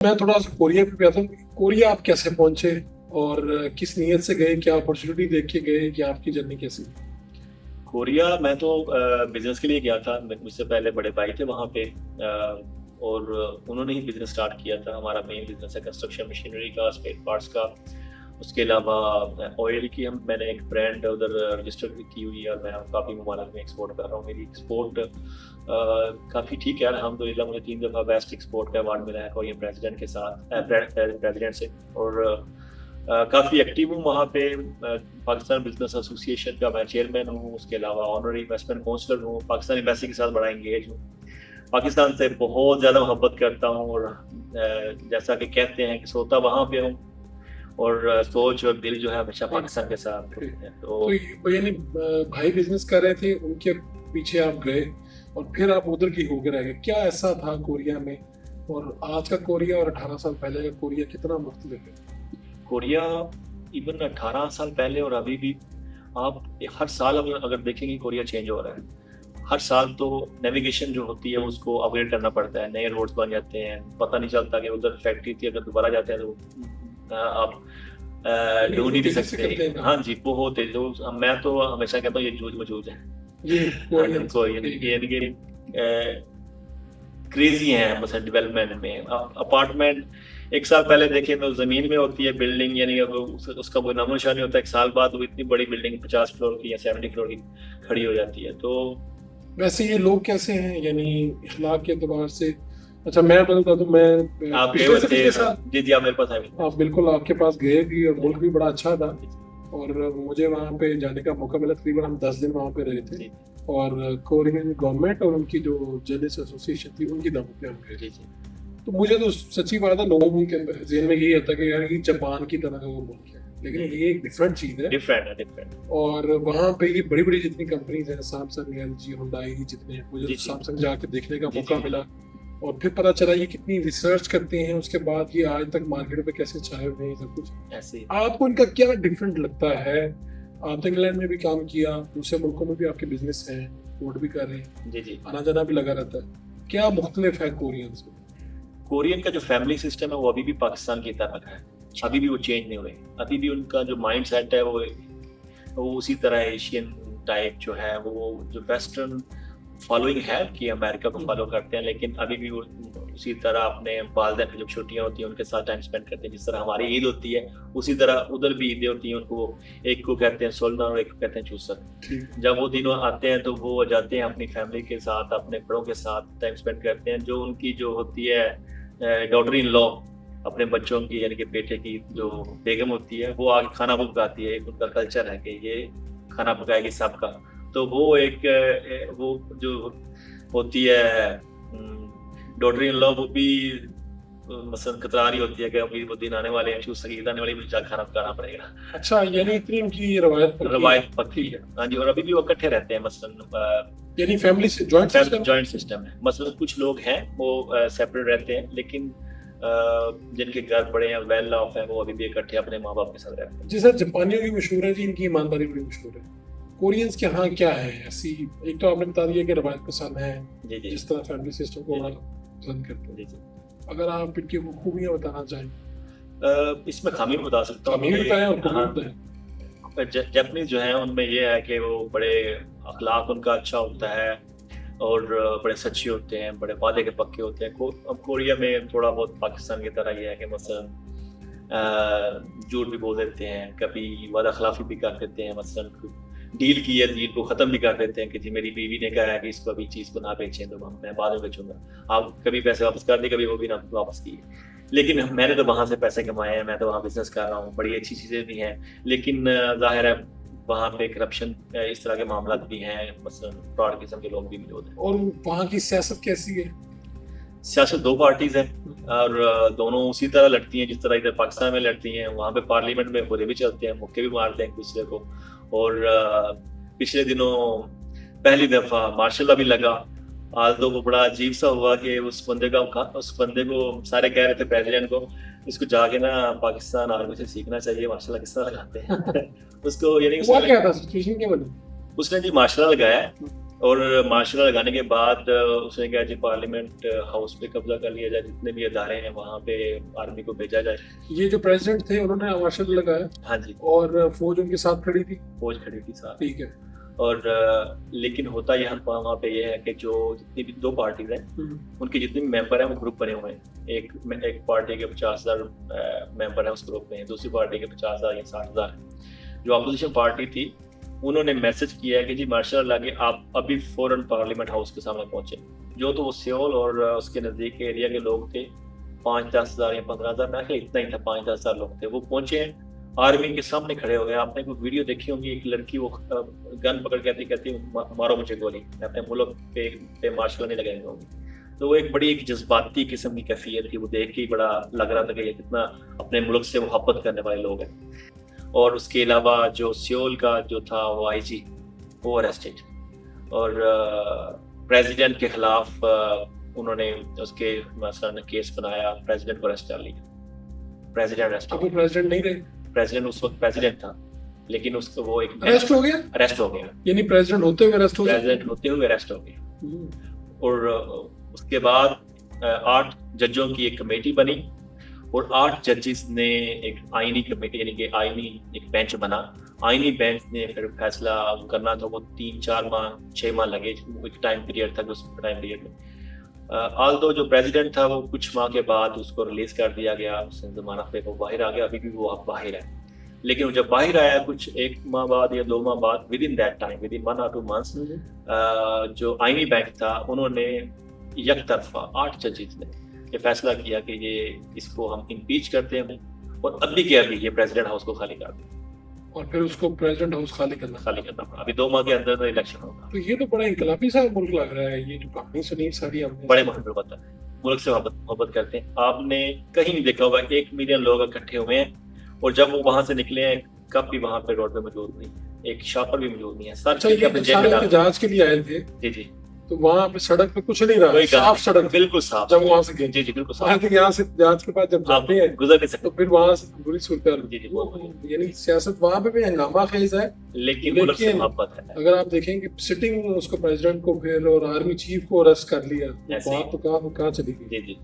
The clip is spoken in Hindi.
मैं थोड़ा सा कोरिया पे गया था। कोरिया आप कैसे पहुंचे और किस नीयत से गए? क्या अपॉर्चुनिटी देख के गए? कि आपकी जर्नी कैसी? कोरिया मैं तो बिजनेस के लिए गया था। मुझसे पहले बड़े भाई थे वहाँ पे, और उन्होंने ही बिजनेस स्टार्ट किया था। हमारा मेन बिजनेस है कंस्ट्रक्शन मशीनरी का, स्पेयर पार्ट्स का। उसके अलावा ऑयल की मैंने एक ब्रांड उधर रजिस्टर की हुई है और मैं काफ़ी ममालिक में एक्सपोर्ट कर रहा हूँ। मेरी एक्सपोर्ट काफ़ी ठीक है अल्हम्दुलिल्लाह। मुझे 3 दफ़ा बेस्ट एक्सपोर्ट का अवार्ड मिला है कोरियन प्रेसिडेंट के साथ, प्रेसिडेंट से। और काफ़ी एक्टिव हूँ वहाँ पे। पाकिस्तान बिजनेस एसोसिएशन का मैं चेयरमैन हूँ। उसके अलावा ऑनररी इन्वेस्टमेंट काउंसलर हूँ। पाकिस्तान एम्बेसी के साथ बड़ा इंगेज हूँ। पाकिस्तान से बहुत ज़्यादा मोहब्बत करता हूँ और जैसा कि कहते हैं कि सोता वहाँ पे हूँ और सोच और दिल जो है हमेशा पाकिस्तान के साथ होते हैं। तो यानी भाई बिजनेस कर रहे थे, उनके पीछे आप गए और फिर आप उधर की होकर रह गए। क्या ऐसा था कोरिया में और आज का कोरिया और 18 साल पहले का कोरिया कितना मुख्तलिफ है? कोरिया इवन 18 साल पहले और अभी भी आप हर साल अगर देखेंगे कोरिया चेंज हो रहा है। हर साल तो नेविगेशन जो होती है उसको अपग्रेड करना पड़ता है, नए रोड्स बन जाते हैं, पता नहीं चलता कि उधर फैक्ट्री थी, अगर दोबारा जाते हैं तो आप ढूंढ ही नहीं सकते। हाँ जी, बहुत है। जो मैं तो हमेशा कहता हूँ ये जूझ मजूझ है। ये कोरियन ये क्रेजी हैं मतलब डेवलपमेंट में। अपार्टमेंट एक साल पहले देखें तो जमीन में होती है बिल्डिंग, यानी उसका कोई नामो निशान नहीं होता। एक साल बाद वो इतनी बड़ी बिल्डिंग 50 फ्लोर की या 70 फ्लोर की खड़ी हो जाती है। तो वैसे ये लोग कैसे हैं, यानी इखलाक के एतबार से? अच्छा, मैं बता दूं, मैं आप गए पिछले हुए से थे? पिछले हाँ साल। जी जी, आप मेरे पास आए। आप बिल्कुल आपके पास गए भी और मुल्क भी बड़ा अच्छा था। और मुझे वहाँ पे जाने का मौका मिला। तकरीबन हम 10 दिन वहाँ पे रहे थे। और कोरियन गवर्नमेंट और उनकी जो जर्नलिस्ट एसोसिएशन थी उनकी दावत पे हम गए थे। तो मुझे तो सच्ची बात है, लोगों के जेहन में यही आता है कि यार ये जापान की तरह का वो मुल्क है, लेकिन ये एक डिफरेंट चीज है। डिफरेंट। और वहाँ पे ये बड़ी बड़ी जितनी कंपनीज हैं, सैमसंग, एलजी, हुंडई, जितने हैं, मुझे सैमसंग जाके देखने का मौका मिला। और फिर पता चला ये कितनी रिसर्च करते हैं, उसके बाद ये आज तक मार्केट में कैसे छाए हुए हैं, सब कुछ ऐसे। आपको इनका क्या डिफरेंट लगता है? आप तो इंग्लैंड में भी काम किया, दूसरे मुल्कों में भी आपके बिजनेस हैं, एक्सपोर्ट भी कर रहे हैं, जी जी। आना जाना भी लगा रहता है। क्या मुख्तलिफ है कोरियन से? कोरियन का जो फैमिली सिस्टम है वो अभी भी पाकिस्तान की तरह का है। अभी भी वो चेंज नहीं हुए। अभी भी उनका जो माइंड सेट है वो उसी तरह एशियन टाइप जो है, वो जो वेस्टर्न फॉलोइंग है कि अमेरिका को फॉलो करते हैं, लेकिन अभी भी वो उसी तरह अपने वालदैन की जब छुट्टियां होती हैं उनके साथ टाइम स्पेंड करते हैं। जिस तरह हमारी ईद होती है उसी तरह उधर भी ईदें होती हैं। उनको एक को कहते हैं सोलना और एक को कहते हैं चूसर। जब वो दिनों आते हैं तो वो जाते हैं अपनी फैमिली के साथ, अपने बड़ों के साथ टाइम स्पेंड करते हैं। जो उनकी जो होती है डॉटर इन लॉ, अपने बच्चों की यानी कि बेटे की जो बेगम होती है, वो आगे खाना पकाती है। एक उनका कल्चर है कि ये खाना पकाएगी सबका। तो वो एक वो जो होती है डॉटर इन लॉ, वो भी मसलन कतरा रही होती है कि अभी वो दिन आने वाले हैं, चूस ईद आने वाली, मुझे जा खाना पकाना पड़ेगा। अच्छा, यानी इतनी उनकी रवायत पक्की है। हाँ जी, और अभी भी वो इकट्ठे रहते हैं। मसलन यानी फैमिली से जॉइंट सिस्टम है। मसलन कुछ लोग हैं वो सेपरेट रहते हैं, लेकिन जिनके घर बड़े हैं, वेल ऑफ हैं, वो अभी भी इकट्ठे अपने माँ बाप के साथ रहते हैं। जैसे जापानियों की मशहूर है जी, इनकी ईमानदारी बड़ी मशहूर है। कोरियंस के यहाँ क्या है ऐसी? एक तो आपने बता दिया कि रवायत पसंद है, जिस तरह फैमिली सिस्टम को बड़ा पसंद करते हैं। अगर आप इनकी खूबियाँ बताना चाहें। इसमें खामी बता सकता हूँ। जापानीज जो है उनमें ये है कि वो बड़े अखलाक उनका अच्छा होता है और बड़े सच्चे होते हैं, बड़े वादे के पक्के होते हैं। अब कोरिया में थोड़ा बहुत पाकिस्तान की तरह ये है कि मसलन झूठ भी बोल देते हैं, कभी वादा खिलाफी भी कर देते हैं। मसलन डील की है, डील को ख़त्म भी कर देते हैं कि जी मेरी बीवी ने कहा है कि इसको अभी चीज़ को ना बेचें तो मैं बाद में बेचूंगा, आप कभी पैसे वापस कर दें, कभी वो भी ना वापस किए। लेकिन मैंने तो वहाँ से पैसे कमाए हैं, मैं तो वहाँ बिजनेस कर रहा हूँ, बड़ी अच्छी चीज़ें भी हैं। लेकिन जाहिर है वहाँ पे करप्शन इस तरह के मामला भी हैं, मसलन फ्रॉड किस्म के लोग भी मौजूद हैं। और वहाँ की सियासत कैसी है? सियासत 2 पार्टीज हैं और दोनों उसी तरह लड़ती हैं जिस तरह इधर पाकिस्तान में लड़ती हैं। वहाँ पे पार्लियामेंट में बुरे भी चलते हैं, मुक्के भी मारते हैं एक दूसरे को। और पिछले दिनों पहली दफ़ा मार्शल लॉ भी लगा। आज तो वो बड़ा अजीब सा हुआ कि उस बंदे को सारे कह रहे थे प्रेसिडेंट को, इसको जाके ना पाकिस्तान आर्मी से सीखना चाहिए मार्शल लॉ किस तरह लगाते हैं। उसको यानी क्या था सिचुएशन, क्या बनी? उसने जी मार्शल लॉ लगाया और मार्शल लगाने के बाद उसने कहा जी पार्लियामेंट हाउस पे कब्जा कर लिया जाए, जितने भी इदारे हैं वहाँ पे आर्मी को भेजा जाए। ये जो प्रेसिडेंट थे उन्होंने मार्शल लगाया हाँ जी, और फौज उनके साथ खड़ी थी। फौज खड़ी थी साथ। ठीक है। और लेकिन होता यहाँ वहाँ पे ये है कि जो जितनी भी दो पार्टीज हैं उनके जितने भी मेंबर हैं वो ग्रुप बने हुए हैं। एक पार्टी के 50,000 मेंबर हैं उस ग्रुप में, दूसरी पार्टी के 50,000 या 60,000। जो अपोजिशन पार्टी थी उन्होंने मैसेज किया है कि जी मार्शल लगे आप अभी फौरन पार्लियामेंट हाउस के सामने पहुंचे। जो तो वो सियोल और उसके नज़दीक के एरिया के लोग थे, 5-10 हज़ार या 15,000, मैं इतना ही था, 5-10 हज़ार लोग थे। वो पहुंचे हैं, आर्मी के सामने खड़े हो गए। आपने कोई वीडियो देखी होगी, एक लड़की वो गन पकड़ कहती मारो मुझे गोली, मैं अपने मुल्क पे मार्शल नहीं लगाएंगे होगी। तो वो एक बड़ी एक जज्बाती किस्म की कैफियत थी, वो देख के ही बड़ा लग रहा था कि ये कितना अपने मुल्क से मोहब्बत करने वाले लोग हैं। और उसके अलावा जो सियोल का जो था वो आईजी वो अरेस्टेड, और प्रेसिडेंट के खिलाफ उन्होंने उसके मसलन केस बनाया, प्रेसिडेंट को अरेस्ट कर लिया। प्रेसिडेंट अरेस्ट, अब वो प्रेसिडेंट नहीं रहे। प्रेसिडेंट उस वक्त प्रेसिडेंट था, लेकिन उसको वो एक अरेस्ट हो गया। अरेस्ट हो गया, यानी प्रेसिडेंट होते हुए अरेस्ट हो गया। प्रेसिडेंट होते हुए अरेस्ट हो गया। और उसके बाद 8 जजों की एक कमेटी बनी और 8 जजेस ने एक आईनी कमेटी यानी कि आईनी एक बेंच बना। आईनी बेंच ने फिर फैसला करना था, वो 3-4 माह 6 माह लगे, एक टाइम पीरियड था। उस टाइम पीरियड में आल्दो जो प्रेसिडेंट था वो कुछ माह के बाद उसको रिलीज कर दिया गया, उसने जमानत पे वो बाहर आ गया। अभी भी वो अब बाहर है, लेकिन वो जब बाहर आया कुछ 1 माह बाद या 2 माह बाद, with in that time, with in 1 or 2 months, जो आईनी बैंक था उन्होंने एक तरफा 8 जजेस ने ये फैसला किया कि ये इसको हम इम्पीच करते हैं और अभी के अभी ये प्रेसिडेंट हाउस को खाली कर दें। और फिर उसको प्रेसिडेंट हाउस खाली करना पड़ा। अभी 2 माह के अंदर इलेक्शन होगा। तो ये तो बड़ा इनकलाबी सा मुल्क लग रहा है। ये जो कहानी सुनी सारी हमने, बड़े मोहब्बत है, मुल्क से मोहब्बत करते हैं। आपने कहीं नहीं देखा होगा 1 मिलियन लोग इकट्ठे हुए हैं और जब वो वहां से निकले हैं कब भी वहां पे रोड पे मौजूद नहीं, एक शॉपर भी मौजूद नहीं है। सारे एहतजाज के लिए आए थे। जी जी, तो वहाँ पे सड़क पे कुछ नहीं रहा, साफ सड़क, बिल्कुल साफ। जब वहाँ से गए, जी जी बिल्कुल साफ। यहाँ से एहतजाज के बाद जब जाते हैं गुजर नहीं सकते, तो फिर वहाँ से बुरी सूरत। जी जी, यानी सियासत वहाँ पे भी हंगामा खेज है, लेकिन मुल्क से मोहब्बत है। अगर आप देखेंगे सिटिंग उसको प्रेसिडेंट को फिर और आर्मी चीफ को अरेस्ट कर लिया, बात तो कहाँ चली गई। जी जी।